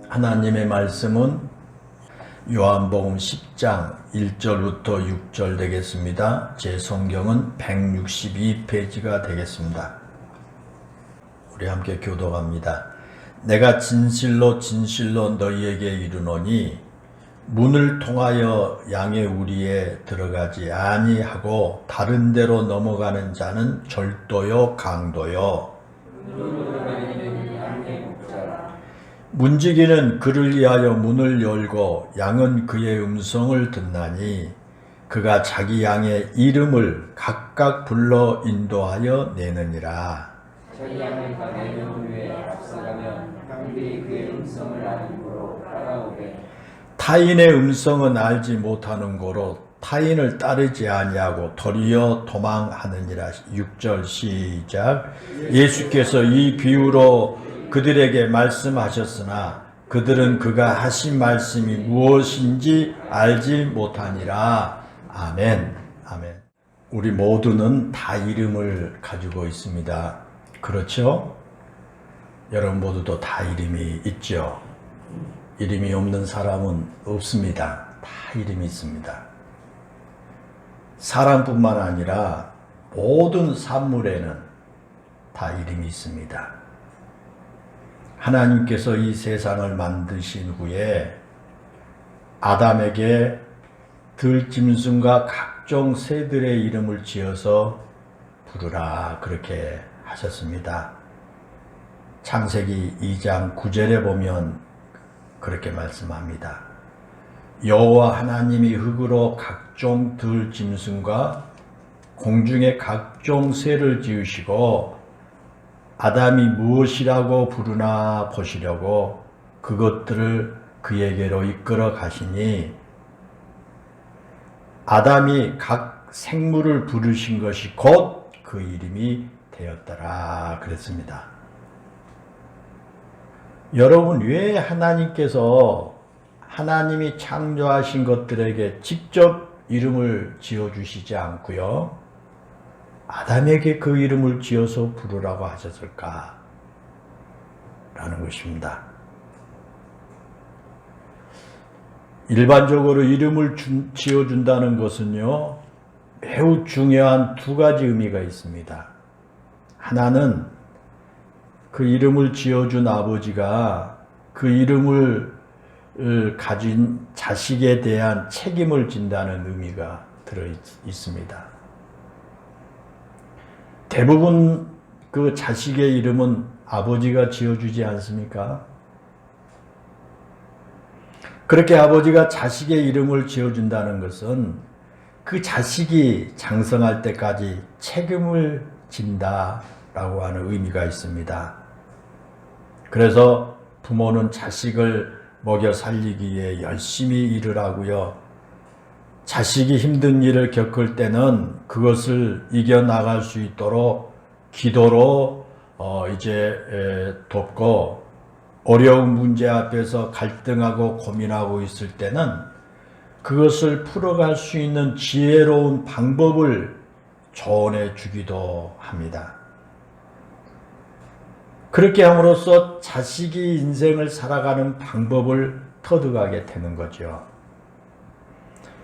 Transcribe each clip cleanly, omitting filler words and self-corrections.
하나님의 말씀은 요한복음 10장 1절부터 6절 되겠습니다. 제 성경은 162페이지가 되겠습니다. 우리 함께 교독합니다. 내가 진실로 진실로 너희에게 이르노니 문을 통하여 양의 우리에 들어가지 아니하고 다른 데로 넘어가는 자는 절도요 강도요 문지기는 그를 위하여 문을 열고 양은 그의 음성을 듣나니 그가 자기 양의 이름을 각각 불러 인도하여 내느니라. 자기 양을 가내는 후에 앞서가면 양들이 그의 음성을 아는 고로 따라오게. 타인의 음성은 알지 못하는 고로 타인을 따르지 아니하고 도리어 도망하느니라. 6절 시작. 예수께서 이 비유로 그들에게 말씀하셨으나 그들은 그가 하신 말씀이 무엇인지 알지 못하니라. 아멘. 아멘. 우리 모두는 다 이름을 가지고 있습니다. 그렇죠? 여러분 모두도 다 이름이 있죠. 이름이 없는 사람은 없습니다. 다 이름이 있습니다. 사람뿐만 아니라 모든 산물에는 다 이름이 있습니다. 하나님께서 이 세상을 만드신 후에 아담에게 들짐승과 각종 새들의 이름을 지어서 부르라 그렇게 하셨습니다. 창세기 2장 9절에 보면 그렇게 말씀합니다. 여호와 하나님이 흙으로 각종 들짐승과 공중의 각종 새를 지으시고 아담이 무엇이라고 부르나 보시려고 그것들을 그에게로 이끌어 가시니 아담이 각 생물을 부르신 것이 곧 그 이름이 되었더라 그랬습니다. 여러분, 왜 하나님께서 하나님이 창조하신 것들에게 직접 이름을 지어주시지 않고요 아담에게 그 이름을 지어서 부르라고 하셨을까? 라는 것입니다. 일반적으로 이름을 지어준다는 것은요, 매우 중요한 두 가지 의미가 있습니다. 하나는 그 이름을 지어준 아버지가 그 이름을 가진 자식에 대한 책임을 진다는 의미가 들어 있습니다. 대부분 그 자식의 이름은 아버지가 지어주지 않습니까? 그렇게 아버지가 자식의 이름을 지어준다는 것은 그 자식이 장성할 때까지 책임을 진다라고 하는 의미가 있습니다. 그래서 부모는 자식을 먹여 살리기 위해 열심히 일을 하고요. 자식이 힘든 일을 겪을 때는 그것을 이겨나갈 수 있도록 기도로 돕고 어려운 문제 앞에서 갈등하고 고민하고 있을 때는 그것을 풀어갈 수 있는 지혜로운 방법을 조언해 주기도 합니다. 그렇게 함으로써 자식이 인생을 살아가는 방법을 터득하게 되는 거죠.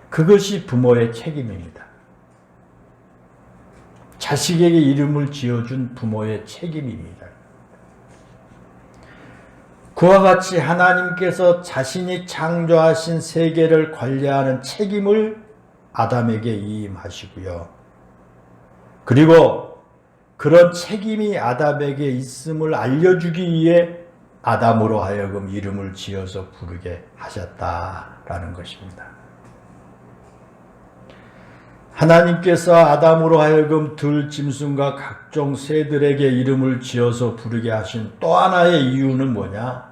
그것이 부모의 책임입니다. 자식에게 이름을 지어준 부모의 책임입니다. 그와 같이 하나님께서 자신이 창조하신 세계를 관리하는 책임을 아담에게 위임하시고요. 그리고 그런 책임이 아담에게 있음을 알려주기 위해 아담으로 하여금 이름을 지어서 부르게 하셨다라는 것입니다. 하나님께서 아담으로 하여금 들짐승과 각종 새들에게 이름을 지어서 부르게 하신 또 하나의 이유는 뭐냐?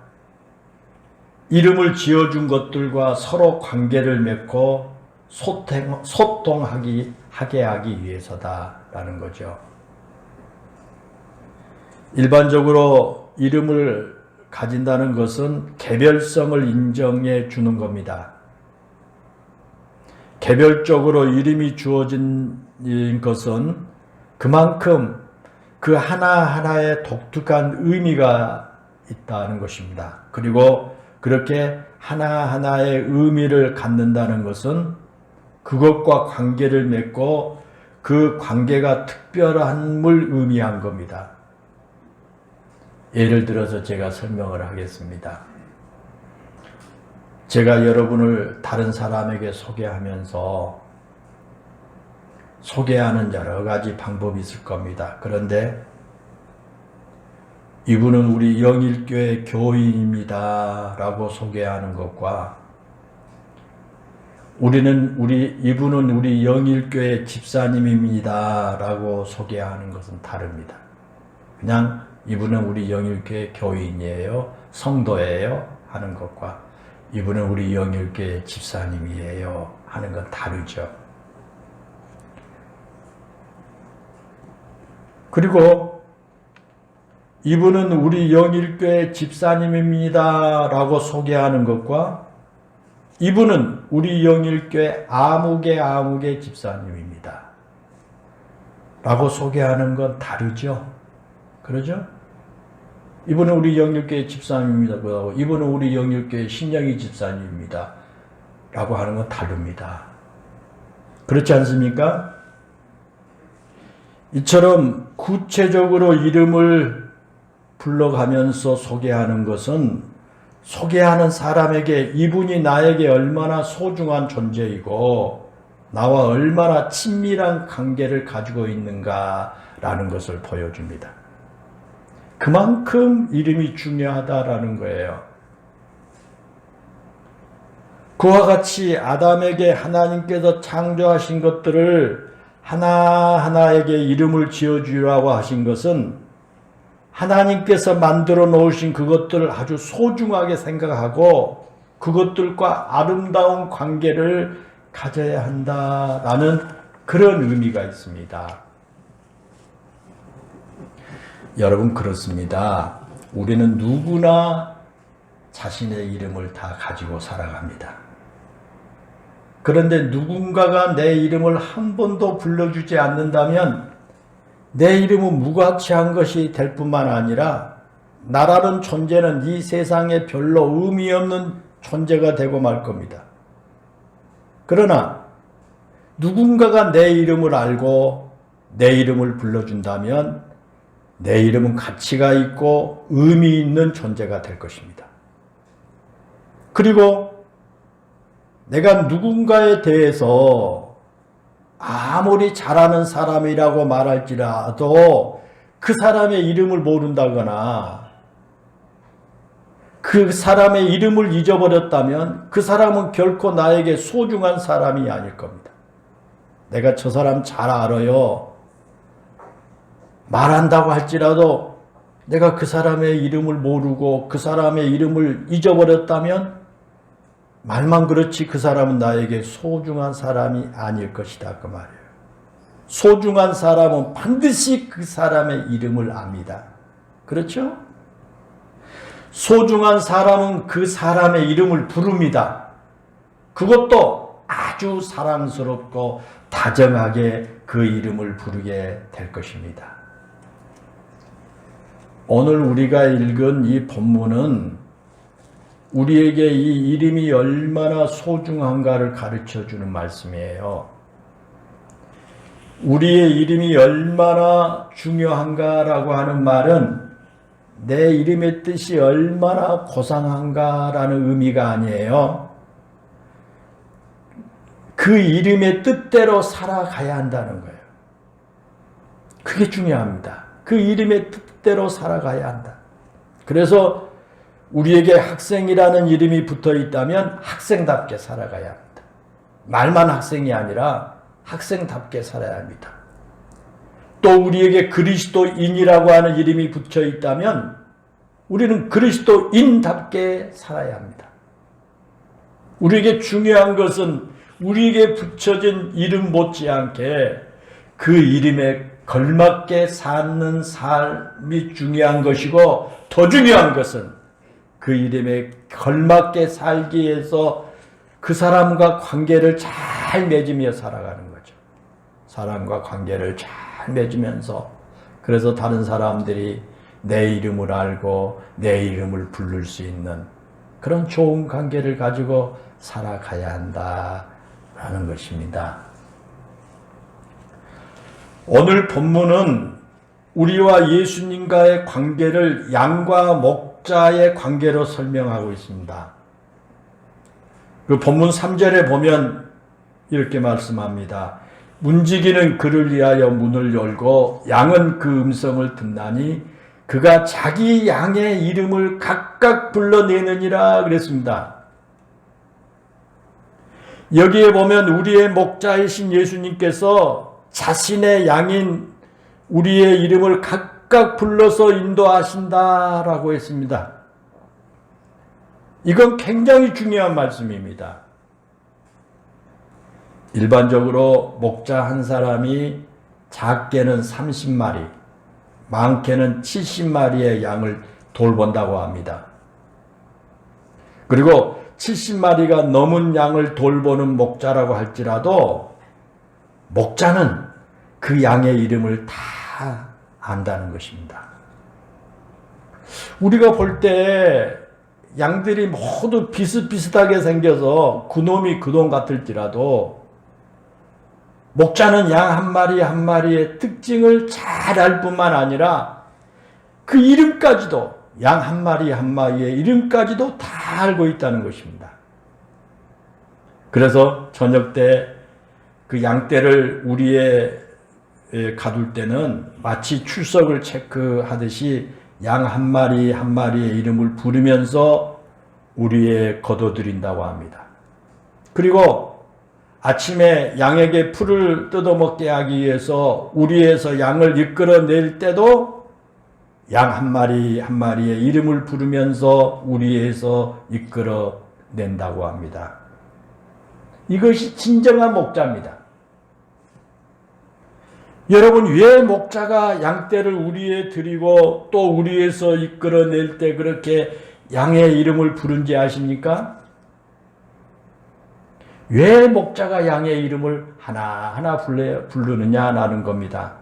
이름을 지어준 것들과 서로 관계를 맺고 소통하게 하기 위해서다라는 거죠. 일반적으로 이름을 가진다는 것은 개별성을 인정해 주는 겁니다. 개별적으로 이름이 주어진 것은 그만큼 그 하나하나의 독특한 의미가 있다는 것입니다. 그리고 그렇게 하나하나의 의미를 갖는다는 것은 그것과 관계를 맺고 그 관계가 특별함을 의미한 겁니다. 예를 들어서 제가 설명을 하겠습니다. 제가 여러분을 다른 사람에게 소개하면서 소개하는 여러 가지 방법이 있을 겁니다. 그런데 이분은 우리 영일교회 교인입니다 라고 소개하는 것과 이분은 우리 영일교회 집사님입니다 라고 소개하는 것은 다릅니다. 그냥 이분은 우리 영일교회 교인이에요, 성도예요 하는 것과 이분은 우리 영일교회 집사님이에요 하는 건 다르죠. 그리고 이분은 우리 영일교회 집사님입니다 라고 소개하는 것과 이분은 우리 영일교회 아무개 집사님입니다 라고 소개하는 건 다르죠. 그러죠? 이분은 우리 영일교회 집사님입니다 라고 이분은 우리 영일교회 신영희 집사님입니다 라고 하는 건 다릅니다. 그렇지 않습니까? 이처럼 구체적으로 이름을 불러가면서 소개하는 것은 소개하는 사람에게 이분이 나에게 얼마나 소중한 존재이고 나와 얼마나 친밀한 관계를 가지고 있는가라는 것을 보여줍니다. 그만큼 이름이 중요하다라는 거예요. 그와 같이 아담에게 하나님께서 창조하신 것들을 하나하나에게 이름을 지어주라고 하신 것은 하나님께서 만들어 놓으신 그것들을 아주 소중하게 생각하고 그것들과 아름다운 관계를 가져야 한다라는 그런 의미가 있습니다. 여러분 그렇습니다. 우리는 누구나 자신의 이름을 다 가지고 살아갑니다. 그런데 누군가가 내 이름을 한 번도 불러주지 않는다면 내 이름은 무가치한 것이 될 뿐만 아니라 나라는 존재는 이 세상에 별로 의미 없는 존재가 되고 말 겁니다. 그러나 누군가가 내 이름을 알고 내 이름을 불러준다면 내 이름은 가치가 있고 의미 있는 존재가 될 것입니다. 그리고 내가 누군가에 대해서 아무리 잘하는 사람이라고 말할지라도 그 사람의 이름을 모른다거나 그 사람의 이름을 잊어버렸다면 그 사람은 결코 나에게 소중한 사람이 아닐 겁니다. 내가 저 사람 잘 알아요. 말한다고 할지라도 내가 그 사람의 이름을 모르고 그 사람의 이름을 잊어버렸다면 말만 그렇지 그 사람은 나에게 소중한 사람이 아닐 것이다 그 말이에요. 소중한 사람은 반드시 그 사람의 이름을 압니다. 그렇죠? 소중한 사람은 그 사람의 이름을 부릅니다. 그것도 아주 사랑스럽고 다정하게 그 이름을 부르게 될 것입니다. 오늘 우리가 읽은 이 본문은 우리에게 이 이름이 얼마나 소중한가를 가르쳐주는 말씀이에요. 우리의 이름이 얼마나 중요한가라고 하는 말은 내 이름의 뜻이 얼마나 고상한가라는 의미가 아니에요. 그 이름의 뜻대로 살아가야 한다는 거예요. 그게 중요합니다. 그 이름의 뜻대로 살아가야 한다. 그래서 우리에게 학생이라는 이름이 붙어 있다면 학생답게 살아가야 합니다. 말만 학생이 아니라 학생답게 살아야 합니다. 또 우리에게 그리스도인이라고 하는 이름이 붙여 있다면 우리는 그리스도인답게 살아야 합니다. 우리에게 중요한 것은 우리에게 붙여진 이름 못지않게 그 이름에 걸맞게 사는 삶이 중요한 것이고 더 중요한 것은 그 이름에 걸맞게 살기 위해서 그 사람과 관계를 잘 맺으며 살아가는 거죠. 사람과 관계를 잘 맺으면서 그래서 다른 사람들이 내 이름을 알고 내 이름을 부를 수 있는 그런 좋은 관계를 가지고 살아가야 한다라는 것입니다. 오늘 본문은 우리와 예수님과의 관계를 양과 목자의 관계로 설명하고 있습니다. 그 본문 3절에 보면 이렇게 말씀합니다. 문지기는 그를 위하여 문을 열고 양은 그 음성을 듣나니 그가 자기 양의 이름을 각각 불러내느니라 그랬습니다. 여기에 보면 우리의 목자이신 예수님께서 자신의 양인 우리의 이름을 각각 불러서 인도하신다라고 했습니다. 이건 굉장히 중요한 말씀입니다. 일반적으로 목자 한 사람이 작게는 30마리, 많게는 70마리의 양을 돌본다고 합니다. 그리고 70마리가 넘은 양을 돌보는 목자라고 할지라도 목자는 그 양의 이름을 다 안다는 것입니다. 우리가 볼 때 양들이 모두 비슷비슷하게 생겨서 그놈이 그놈 같을지라도 목자는 양 한 마리 한 마리의 특징을 잘 알 뿐만 아니라 그 이름까지도 양 한 마리 한 마리의 이름까지도 다 알고 있다는 것입니다. 그래서 저녁 때 그 양떼를 우리의 가둘 때는 마치 출석을 체크하듯이 양 한 마리 한 마리의 이름을 부르면서 우리에 거둬들인다고 합니다. 그리고 아침에 양에게 풀을 뜯어먹게 하기 위해서 우리에서 양을 이끌어낼 때도 양 한 마리 한 마리의 이름을 부르면서 우리에서 이끌어낸다고 합니다. 이것이 진정한 목자입니다. 여러분, 왜 목자가 양떼를 우리에 드리고 또 우리에서 이끌어낼 때 그렇게 양의 이름을 부른지 아십니까? 왜 목자가 양의 이름을 하나하나 부르느냐라는 겁니다.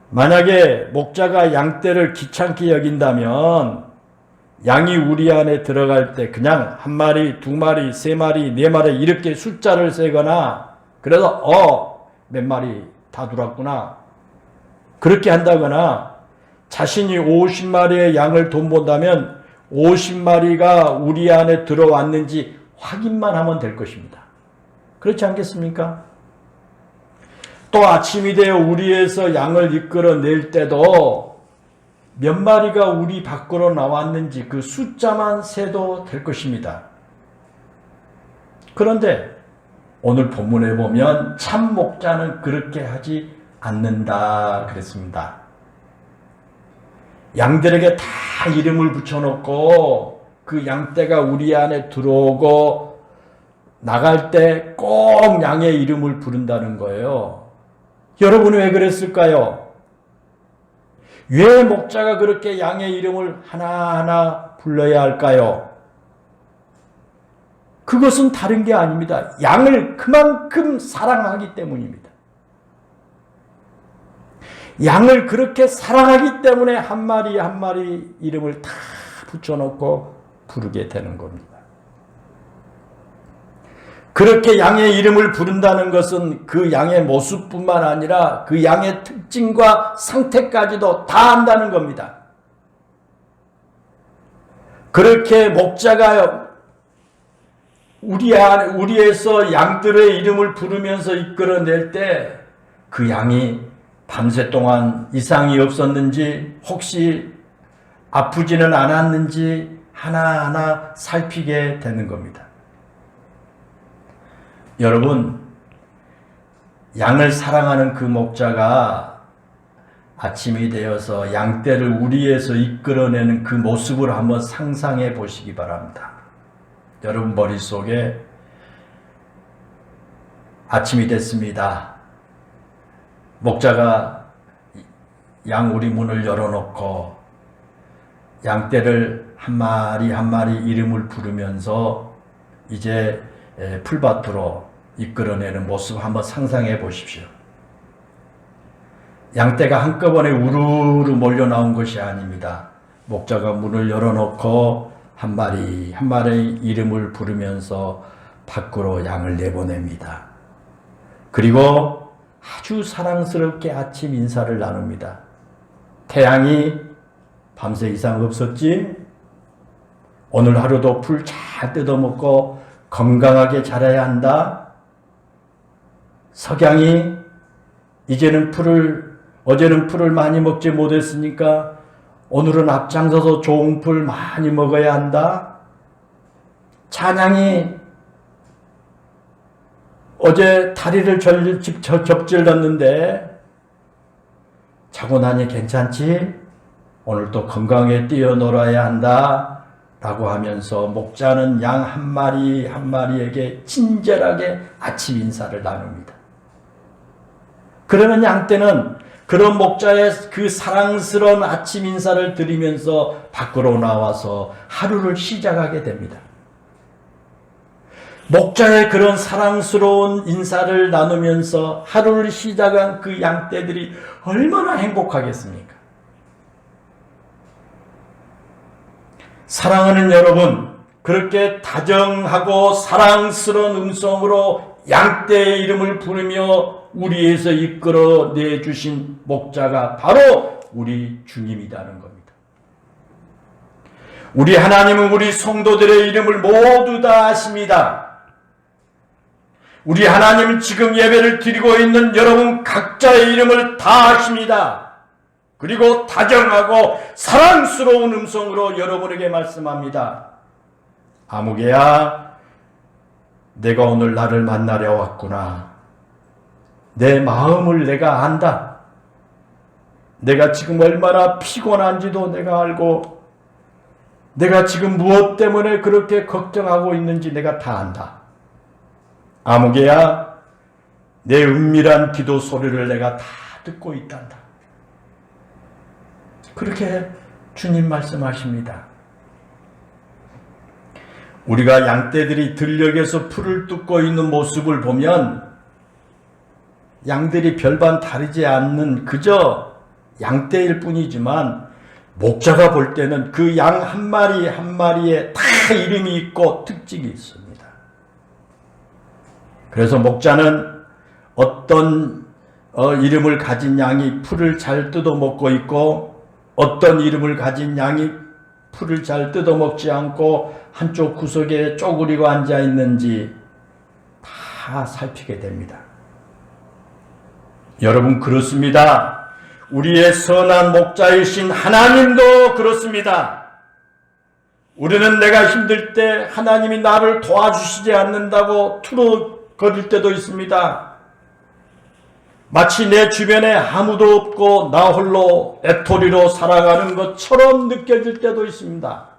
만약에 목자가 양떼를 귀찮게 여긴다면 양이 우리 안에 들어갈 때 그냥 한 마리, 두 마리, 세 마리, 네 마리 이렇게 숫자를 세거나 그래서 몇 마리 다 들어왔구나 그렇게 한다거나 자신이 50마리의 양을 돈본다면 50마리가 우리 안에 들어왔는지 확인만 하면 될 것입니다. 그렇지 않겠습니까? 또 아침이 되어 우리에서 양을 이끌어낼 때도 몇 마리가 우리 밖으로 나왔는지 그 숫자만 세도 될 것입니다. 그런데 오늘 본문에 보면 참 목자는 그렇게 하지 않는다 그랬습니다. 양들에게 다 이름을 붙여놓고 그 양떼가 우리 안에 들어오고 나갈 때 꼭 양의 이름을 부른다는 거예요. 여러분은 왜 그랬을까요? 왜 목자가 그렇게 양의 이름을 하나하나 불러야 할까요? 그것은 다른 게 아닙니다. 양을 그만큼 사랑하기 때문입니다. 양을 그렇게 사랑하기 때문에 한 마리 한 마리 이름을 다 붙여놓고 부르게 되는 겁니다. 그렇게 양의 이름을 부른다는 것은 그 양의 모습뿐만 아니라 그 양의 특징과 상태까지도 다 안다는 겁니다. 그렇게 목자가 우리에서 양들의 이름을 부르면서 이끌어낼 때 그 양이 밤새 동안 이상이 없었는지 혹시 아프지는 않았는지 하나하나 살피게 되는 겁니다. 여러분, 양을 사랑하는 그 목자가 아침이 되어서 양떼를 우리에서 이끌어내는 그 모습을 한번 상상해 보시기 바랍니다. 여러분 머릿속에 아침이 됐습니다. 목자가 양 우리 문을 열어놓고 양떼를 한 마리 한 마리 이름을 부르면서 이제 풀밭으로 이끌어내는 모습 한번 상상해 보십시오. 양떼가 한꺼번에 우르르 몰려 나온 것이 아닙니다. 목자가 문을 열어놓고 한 마리 한 마리 이름을 부르면서 밖으로 양을 내보냅니다. 그리고 아주 사랑스럽게 아침 인사를 나눕니다. 태양이 밤새 이상 없었지? 오늘 하루도 풀 잘 뜯어먹고 건강하게 자라야 한다. 석양이 어제는 풀을 많이 먹지 못했으니까 오늘은 앞장서서 좋은 풀 많이 먹어야 한다. 찬양이 어제 다리를 접질렀는데 자고 나니 괜찮지? 오늘 또 건강하게 뛰어놀아야 한다. 라고 하면서 목자는 양 한 마리 한 마리에게 친절하게 아침 인사를 나눕니다. 그러는 양떼는 그런 목자의 그 사랑스러운 아침 인사를 드리면서 밖으로 나와서 하루를 시작하게 됩니다. 목자의 그런 사랑스러운 인사를 나누면서 하루를 시작한 그 양떼들이 얼마나 행복하겠습니까? 사랑하는 여러분, 그렇게 다정하고 사랑스러운 음성으로 양떼의 이름을 부르며 우리에서 이끌어 내주신 목자가 바로 우리 주님이라는 겁니다. 우리 하나님은 우리 성도들의 이름을 모두 다 아십니다. 우리 하나님은 지금 예배를 드리고 있는 여러분 각자의 이름을 다 아십니다. 그리고 다정하고 사랑스러운 음성으로 여러분에게 말씀합니다. 아무개야, 내가 오늘 나를 만나려 왔구나. 내 마음을 내가 안다. 내가 지금 얼마나 피곤한지도 내가 알고, 내가 지금 무엇 때문에 그렇게 걱정하고 있는지 내가 다 안다. 아무개야, 내 은밀한 기도 소리를 내가 다 듣고 있단다. 그렇게 주님 말씀하십니다. 우리가 양떼들이 들녘에서 풀을 뜯고 있는 모습을 보면 양들이 별반 다르지 않는 그저 양떼일 뿐이지만 목자가 볼 때는 그 양 한 마리 한 마리에 다 이름이 있고 특징이 있습니다. 그래서 목자는 어떤 이름을 가진 양이 풀을 잘 뜯어먹고 있고 어떤 이름을 가진 양이 풀을 잘 뜯어먹지 않고 한쪽 구석에 쪼그리고 앉아 있는지 다 살피게 됩니다. 여러분, 그렇습니다. 우리의 선한 목자이신 하나님도 그렇습니다. 우리는 내가 힘들 때 하나님이 나를 도와주시지 않는다고 투덜거릴 때도 있습니다. 마치 내 주변에 아무도 없고 나 홀로 애토리로 살아가는 것처럼 느껴질 때도 있습니다.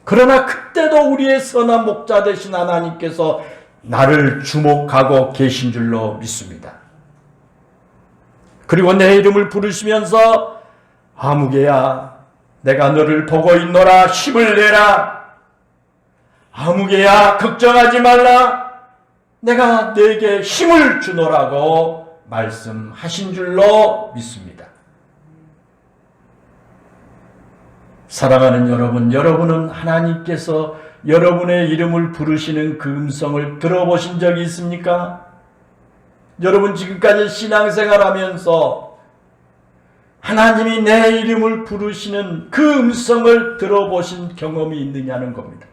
그러나 그때도 우리의 선한 목자 되신 하나님께서 나를 주목하고 계신 줄로 믿습니다. 그리고 내 이름을 부르시면서 아무개야, 내가 너를 보고 있노라. 힘을 내라. 아무개야, 걱정하지 말라. 내가 너에게 힘을 주노라고 말씀하신 줄로 믿습니다. 사랑하는 여러분, 여러분은 하나님께서 여러분의 이름을 부르시는 그 음성을 들어보신 적이 있습니까? 여러분 지금까지 신앙생활하면서 하나님이 내 이름을 부르시는 그 음성을 들어보신 경험이 있느냐는 겁니다.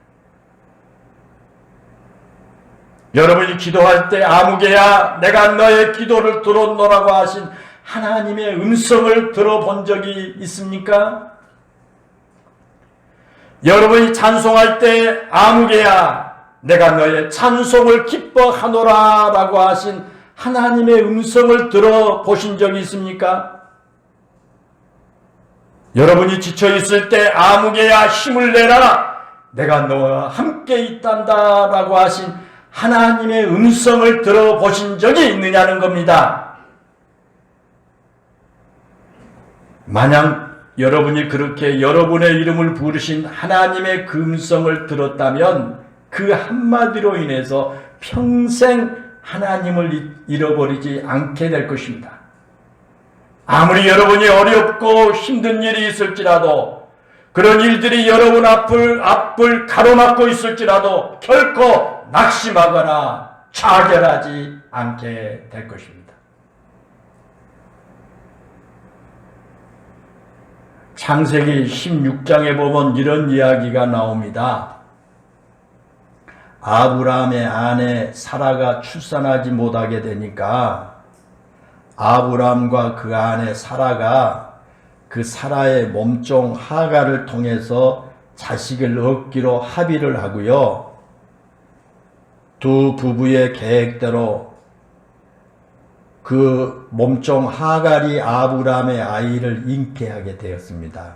여러분이 기도할 때 아무개야, 내가 너의 기도를 들었노라고 하신 하나님의 음성을 들어본 적이 있습니까? 여러분이 찬송할 때 아무개야, 내가 너의 찬송을 기뻐하노라 라고 하신 하나님의 음성을 들어보신 적이 있습니까? 여러분이 지쳐있을 때 아무개야, 힘을 내라. 내가 너와 함께 있단다 라고 하신 하나님의 음성을 들어보신 적이 있느냐는 겁니다. 만약 여러분이 그렇게 여러분의 이름을 부르신 하나님의 그 음성을 들었다면 그 한마디로 인해서 평생 하나님을 잃어버리지 않게 될 것입니다. 아무리 여러분이 어렵고 힘든 일이 있을지라도 그런 일들이 여러분 앞을 가로막고 있을지라도 결코 낙심하거나 좌절하지 않게 될 것입니다. 창세기 16장에 보면 이런 이야기가 나옵니다. 아브라함의 아내 사라가 출산하지 못하게 되니까 아브라함과 그 아내 사라가 그 사라의 몸종 하갈을 통해서 자식을 얻기로 합의를 하고요. 두 부부의 계획대로 그 몸종 하갈이 아브라함의 아이를 잉태하게 되었습니다.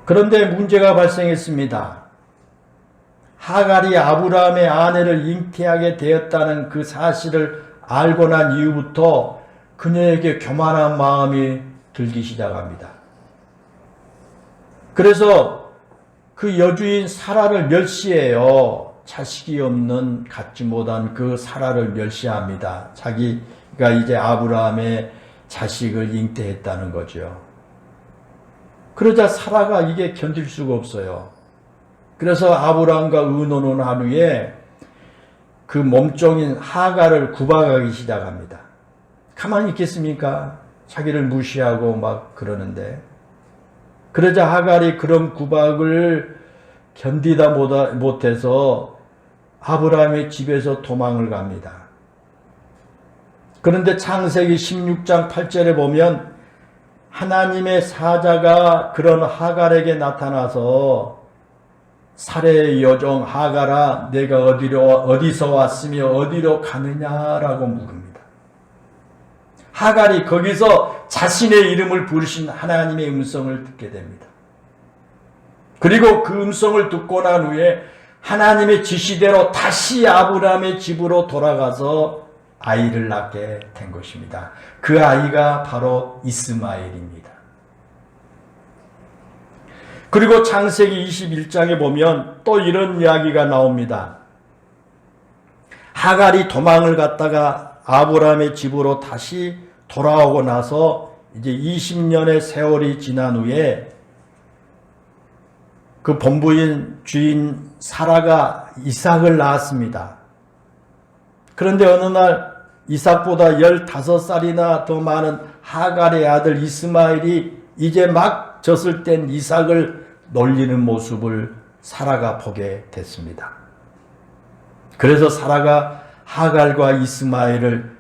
그런데 문제가 발생했습니다. 하갈이 아브라함의 아내를 잉태하게 되었다는 그 사실을 알고 난 이후부터 그녀에게 교만한 마음이 들기 시작합니다. 그래서 그 여주인 사라를 멸시해요. 자식이 없는 갖지 못한 그 사라를 멸시합니다. 자기가 이제 아브라함의 자식을 잉태했다는 거죠. 그러자 사라가 이게 견딜 수가 없어요. 그래서 아브라함과 의논을 한 후에 그 몸종인 하갈을 구박하기 시작합니다. 가만히 있겠습니까? 자기를 무시하고 막 그러는데. 그러자 하갈이 그런 구박을 견디다 못해서 아브라함의 집에서 도망을 갑니다. 그런데 창세기 16장 8절에 보면 하나님의 사자가 그런 하갈에게 나타나서 사레의 여종 하갈아 내가 어디서 왔으며 어디로 가느냐라고 물습니다. 하갈이 거기서 자신의 이름을 부르신 하나님의 음성을 듣게 됩니다. 그리고 그 음성을 듣고 난 후에 하나님의 지시대로 다시 아브라함의 집으로 돌아가서 아이를 낳게 된 것입니다. 그 아이가 바로 이스마엘입니다. 그리고 창세기 21장에 보면 또 이런 이야기가 나옵니다. 하갈이 도망을 갔다가 아브라함의 집으로 다시 돌아오고 나서 이제 20년의 세월이 지난 후에 그 본부인 주인 사라가 이삭을 낳았습니다. 그런데 어느 날 이삭보다 15살이나 더 많은 하갈의 아들 이스마엘이 이제 막 젖을 땐 이삭을 놀리는 모습을 사라가 보게 됐습니다. 그래서 사라가 하갈과 이스마엘을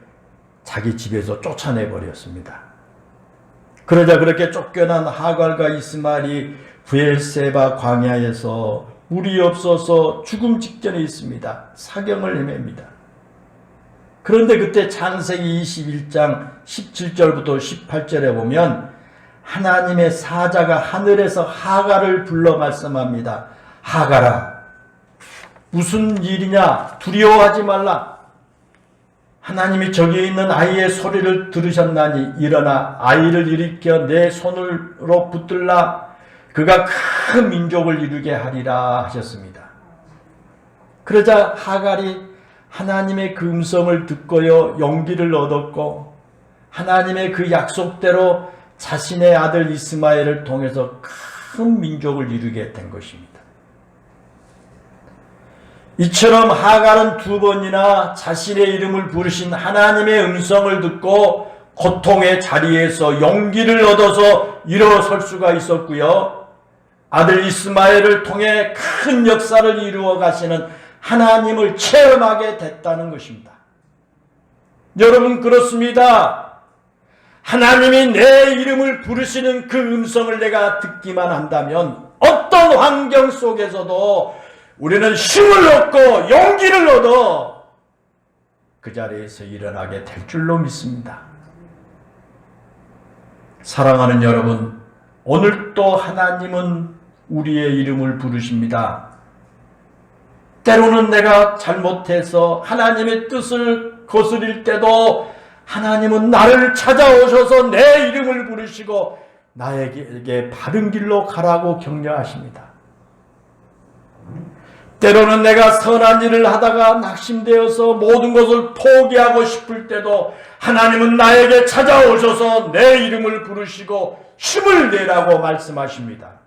자기 집에서 쫓아내버렸습니다. 그러자 그렇게 쫓겨난 하갈과 이스마엘이 브엘세바 광야에서 물이 없어서 죽음 직전에 있습니다. 사경을 헤맵니다. 그런데 그때 창세기 21장 17절부터 18절에 보면 하나님의 사자가 하늘에서 하갈을 불러 말씀합니다. 하갈아, 무슨 일이냐? 두려워하지 말라. 하나님이 저기 있는 아이의 소리를 들으셨나니 일어나 아이를 일으켜 내 손으로 붙들라. 그가 큰 민족을 이루게 하리라 하셨습니다. 그러자 하갈이 하나님의 그 음성을 듣고요 용기를 얻었고 하나님의 그 약속대로 자신의 아들 이스마엘을 통해서 큰 민족을 이루게 된 것입니다. 이처럼 하갈은 2번이나 자신의 이름을 부르신 하나님의 음성을 듣고 고통의 자리에서 용기를 얻어서 일어설 수가 있었고요. 아들 이스마엘을 통해 큰 역사를 이루어 가시는 하나님을 체험하게 됐다는 것입니다. 여러분 그렇습니다. 하나님이 내 이름을 부르시는 그 음성을 내가 듣기만 한다면 어떤 환경 속에서도 우리는 힘을 얻고 용기를 얻어 그 자리에서 일어나게 될 줄로 믿습니다. 사랑하는 여러분, 오늘도 하나님은 우리의 이름을 부르십니다. 때로는 내가 잘못해서 하나님의 뜻을 거스릴 때도 하나님은 나를 찾아오셔서 내 이름을 부르시고 나에게 바른 길로 가라고 격려하십니다. 때로는 내가 선한 일을 하다가 낙심되어서 모든 것을 포기하고 싶을 때도 하나님은 나에게 찾아오셔서 내 이름을 부르시고 힘을 내라고 말씀하십니다.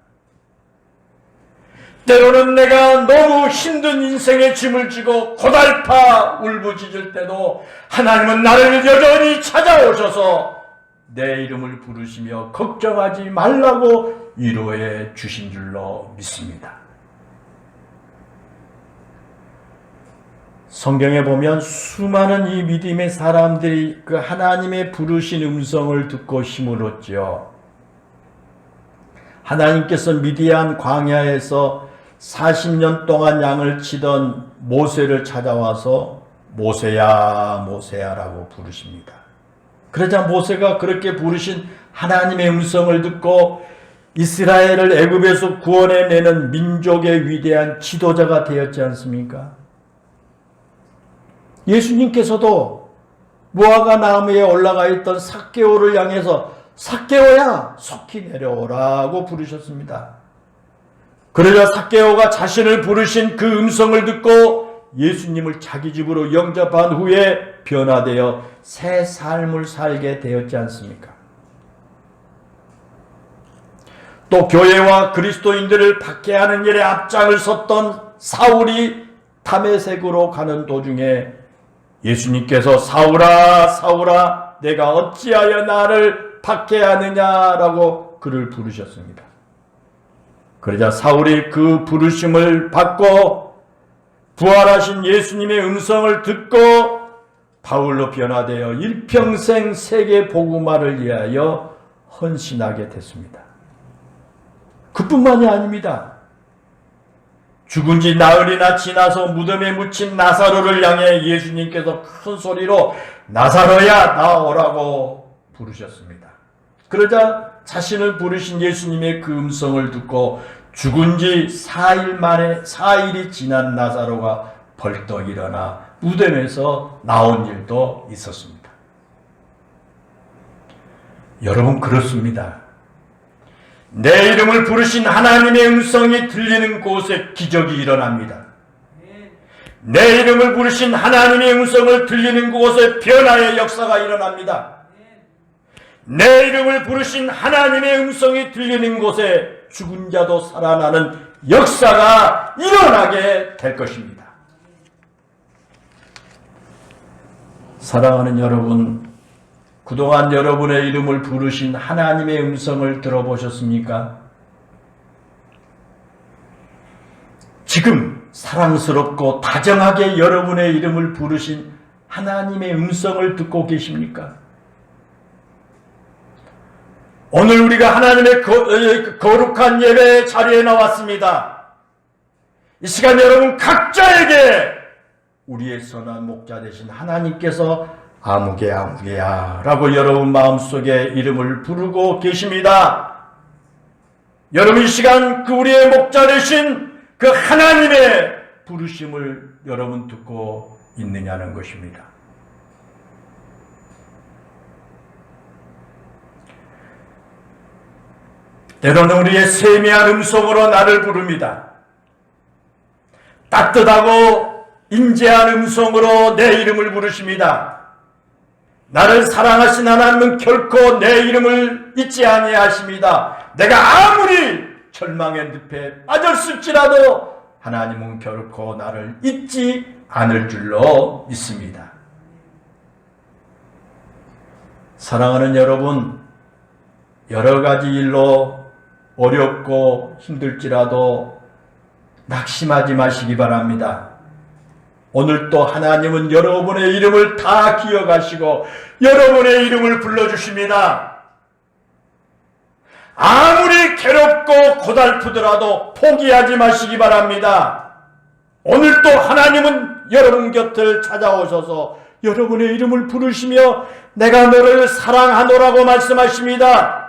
때로는 내가 너무 힘든 인생의 짐을 지고 고달파 울부짖을 때도 하나님은 나를 여전히 찾아오셔서 내 이름을 부르시며 걱정하지 말라고 위로해 주신 줄로 믿습니다. 성경에 보면 수많은 이 믿음의 사람들이 그 하나님의 부르신 음성을 듣고 힘을 얻지요. 하나님께서 미디안 광야에서 40년 동안 양을 치던 모세를 찾아와서 모세야 모세야라고 부르십니다. 그러자 모세가 그렇게 부르신 하나님의 음성을 듣고 이스라엘을 애굽에서 구원해내는 민족의 위대한 지도자가 되었지 않습니까? 예수님께서도 무화과 나무에 올라가 있던 삭개오를 향해서 삭개오야 속히 내려오라고 부르셨습니다. 그러자 삭개오가 자신을 부르신 그 음성을 듣고 예수님을 자기 집으로 영접한 후에 변화되어 새 삶을 살게 되었지 않습니까? 또 교회와 그리스도인들을 박해하는 일에 앞장을 섰던 사울이 다메섹으로 가는 도중에 예수님께서 사울아 사울아 내가 어찌하여 나를 박해하느냐라고 그를 부르셨습니다. 그러자 사울이 그 부르심을 받고 부활하신 예수님의 음성을 듣고 바울로 변화되어 일평생 세계 복음화를 위하여 헌신하게 됐습니다. 그뿐만이 아닙니다. 죽은 지 나흘이나 지나서 무덤에 묻힌 나사로를 향해 예수님께서 큰 소리로 나사로야 나오라고 부르셨습니다. 그러자 자신을 부르신 예수님의 그 음성을 듣고 죽은 지 4일이 지난 나사로가 벌떡 일어나 무덤에서 나온 일도 있었습니다. 여러분 그렇습니다. 내 이름을 부르신 하나님의 음성이 들리는 곳에 기적이 일어납니다. 내 이름을 부르신 하나님의 음성을 들리는 곳에 변화의 역사가 일어납니다. 내 이름을 부르신 하나님의 음성이 들리는 곳에 죽은 자도 살아나는 역사가 일어나게 될 것입니다. 사랑하는 여러분, 그동안 여러분의 이름을 부르신 하나님의 음성을 들어보셨습니까? 지금 사랑스럽고 다정하게 여러분의 이름을 부르신 하나님의 음성을 듣고 계십니까? 오늘 우리가 하나님의 거룩한 예배 자리에 나왔습니다. 이 시간 여러분 각자에게 우리의 선한 목자 되신 하나님께서 아무개야 아무개야 라고 여러분 마음속에 이름을 부르고 계십니다. 여러분 이 시간 그 우리의 목자 되신 그 하나님의 부르심을 여러분 듣고 있느냐는 것입니다. 때로는 우리의 세미한 음성으로 나를 부릅니다. 따뜻하고 인재한 음성으로 내 이름을 부르십니다. 나를 사랑하신 하나님은 결코 내 이름을 잊지 아니하십니다. 내가 아무리 절망의 늪에 빠졌을지라도 하나님은 결코 나를 잊지 않을 줄로 믿습니다. 사랑하는 여러분, 여러 가지 일로 어렵고 힘들지라도 낙심하지 마시기 바랍니다. 오늘 또 하나님은 여러분의 이름을 다 기억하시고 여러분의 이름을 불러주십니다. 아무리 괴롭고 고달프더라도 포기하지 마시기 바랍니다. 오늘 또 하나님은 여러분 곁을 찾아오셔서 여러분의 이름을 부르시며 내가 너를 사랑하노라고 말씀하십니다.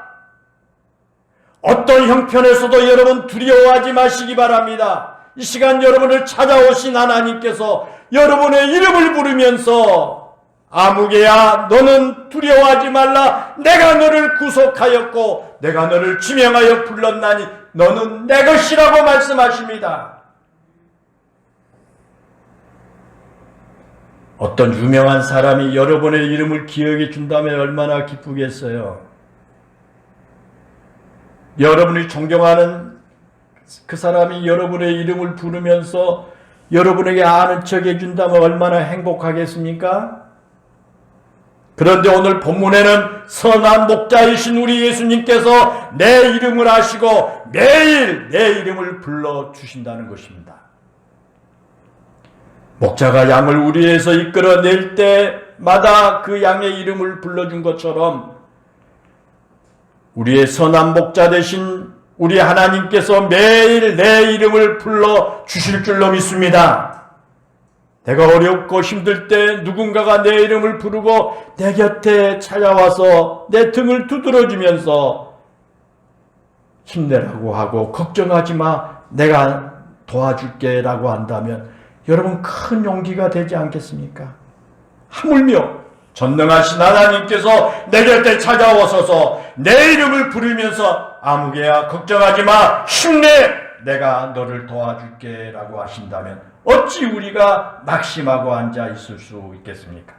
어떤 형편에서도 여러분 두려워하지 마시기 바랍니다. 이 시간 여러분을 찾아오신 하나님께서 여러분의 이름을 부르면서 아무개야 너는 두려워하지 말라. 내가 너를 구속하였고 내가 너를 지명하여 불렀나니 너는 내 것이라고 말씀하십니다. 어떤 유명한 사람이 여러분의 이름을 기억해 준다면 얼마나 기쁘겠어요. 여러분이 존경하는 그 사람이 여러분의 이름을 부르면서 여러분에게 아는 척 해준다면 얼마나 행복하겠습니까? 그런데 오늘 본문에는 선한 목자이신 우리 예수님께서 내 이름을 아시고 매일 내 이름을 불러주신다는 것입니다. 목자가 양을 우리에서 이끌어낼 때마다 그 양의 이름을 불러준 것처럼 우리의 선한 목자 되신 우리 하나님께서 매일 내 이름을 불러주실 줄로 믿습니다. 내가 어렵고 힘들 때 누군가가 내 이름을 부르고 내 곁에 찾아와서 내 등을 두드려주면서 힘내라고 하고 걱정하지 마, 내가 도와줄게 라고 한다면 여러분 큰 용기가 되지 않겠습니까? 하물며 전능하신 하나님께서 내 곁에 찾아오셔서 내 이름을 부르면서 아무개야 걱정하지 마, 힘내, 내가 너를 도와줄게 라고 하신다면 어찌 우리가 낙심하고 앉아 있을 수 있겠습니까?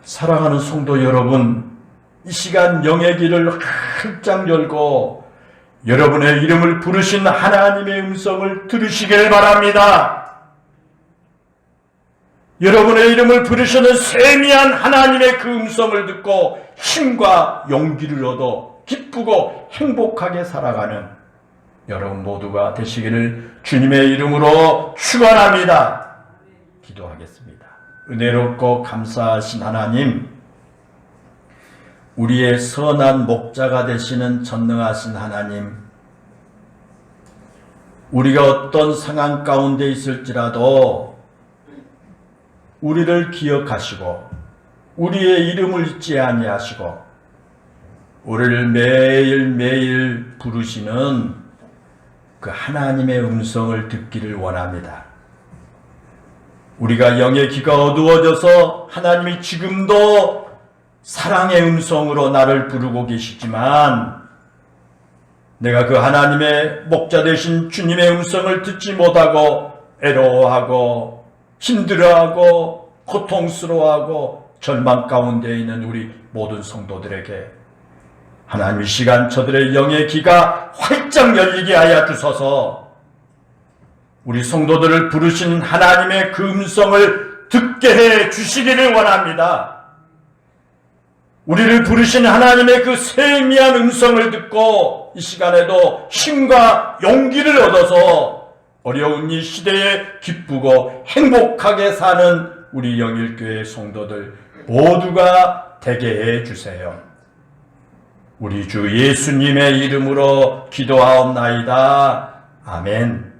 사랑하는 성도 여러분, 이 시간 영의 길을 활짝 열고 여러분의 이름을 부르신 하나님의 음성을 들으시길 바랍니다. 여러분의 이름을 부르시는 세미한 하나님의 그 음성을 듣고 힘과 용기를 얻어 기쁘고 행복하게 살아가는 여러분 모두가 되시기를 주님의 이름으로 축원합니다. 기도하겠습니다. 은혜롭고 감사하신 하나님, 우리의 선한 목자가 되시는 전능하신 하나님, 우리가 어떤 상황 가운데 있을지라도 우리를 기억하시고 우리의 이름을 잊지 아니하시고 우리를 매일매일 부르시는 그 하나님의 음성을 듣기를 원합니다. 우리가 영의 귀가 어두워져서 하나님이 지금도 사랑의 음성으로 나를 부르고 계시지만 내가 그 하나님의 목자 되신 주님의 음성을 듣지 못하고 애로워하고 힘들어하고 고통스러워하고 절망 가운데 있는 우리 모든 성도들에게 하나님 이 시간 저들의 영의 귀가 활짝 열리게 하여 주소서. 우리 성도들을 부르신 하나님의 그 음성을 듣게 해 주시기를 원합니다. 우리를 부르신 하나님의 그 세미한 음성을 듣고 이 시간에도 힘과 용기를 얻어서 어려운 이 시대에 기쁘고 행복하게 사는 우리 영일교회 성도들 모두가 되게 해 주세요. 우리 주 예수님의 이름으로 기도하옵나이다. 아멘.